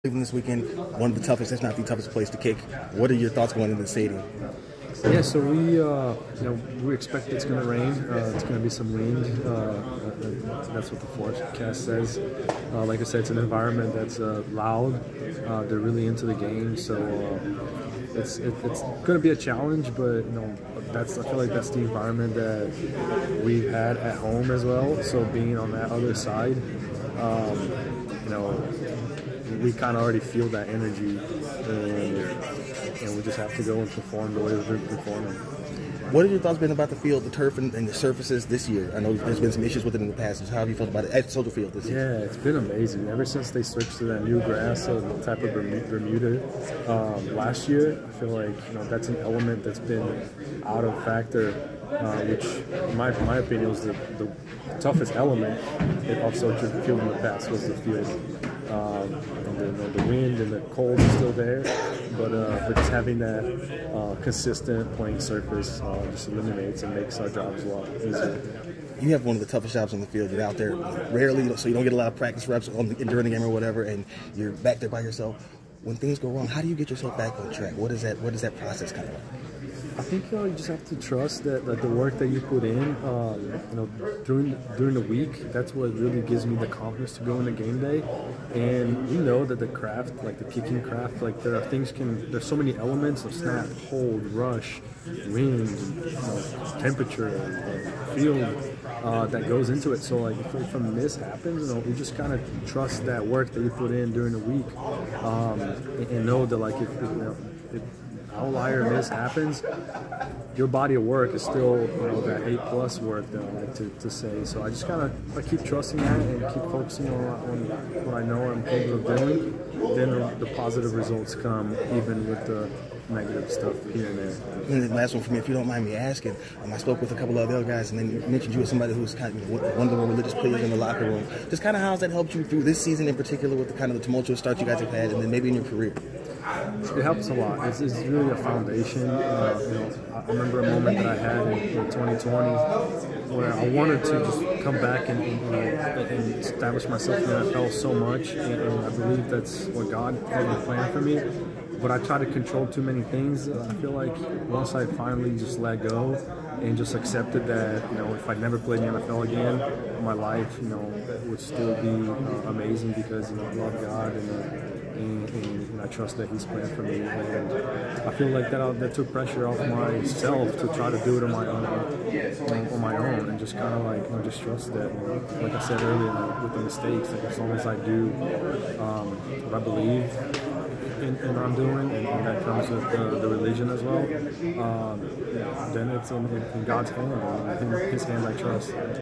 This weekend, one of the toughest, if not the toughest place to kick. What are your thoughts going into the stadium? Yeah, so we expect it's going to rain. It's going to be some wind. That's what the forecast says. Like I said, it's an environment that's loud. They're really into the game, so it's going to be a challenge. But I feel like that's the environment that we've had at home as well. So being on that other side, we kind of already feel that energy, and we just have to go and perform the way we've been performing. What have your thoughts been about the field, the turf, and the surfaces this year? I know there's been some issues with it in the past. How have you felt about it at Soldier Field this year? Yeah, it's been amazing. Ever since they switched to that new grass, the type of Bermuda last year, I feel like that's an element that's been out of factor, which in my opinion was the toughest element of Soldier Field in the past was the field. And the wind and the cold is still there, but just having that consistent playing surface just eliminates and makes our jobs a lot easier. You have one of the toughest jobs on the field. You're out there rarely, so you don't get a lot of practice reps during the game or whatever, and you're back there by yourself. When things go wrong, how do you get yourself back on track? What is that process kind of like? I think you just have to trust that the work that you put in, during the week, that's what really gives me the confidence to go into game day. And we know that the craft, like the kicking craft, like there's so many elements of snap, hold, rush, wind, temperature, field that goes into it. So like if a miss happens, you just kind of trust that work that you put in during the week, and know that like if outlier miss happens, your body of work is still that A+ work that I like to say. So I just I keep trusting that and keep focusing on what I know I'm capable of doing. Then the positive results come, even with the negative stuff here and there. And the last one for me, if you don't mind me asking, I spoke with a couple of other guys, and then you mentioned you as somebody who's kind of one of the more religious players in the locker room. Just kind of how has that helped you through this season in particular, with the kind of the tumultuous start you guys have had, and then maybe in your career? It helps a lot. It's really a foundation. I remember a moment that I had in 2020 where I wanted to just come back and establish myself in the NFL so much, and I believe that's what God had planned for me. But I try to control too many things. I feel like once I finally just let go and just accepted that, if I never played in the NFL again, my life, would still be amazing because I love God and I trust that He's planned for me. And I feel like that took pressure off myself to try to do it on my own, and just kind of just trust that. Like I said earlier, with the mistakes, as long as I do what I believe in what I'm doing, and that comes with the religion as well, then it's in God's hand, and in His hand I trust.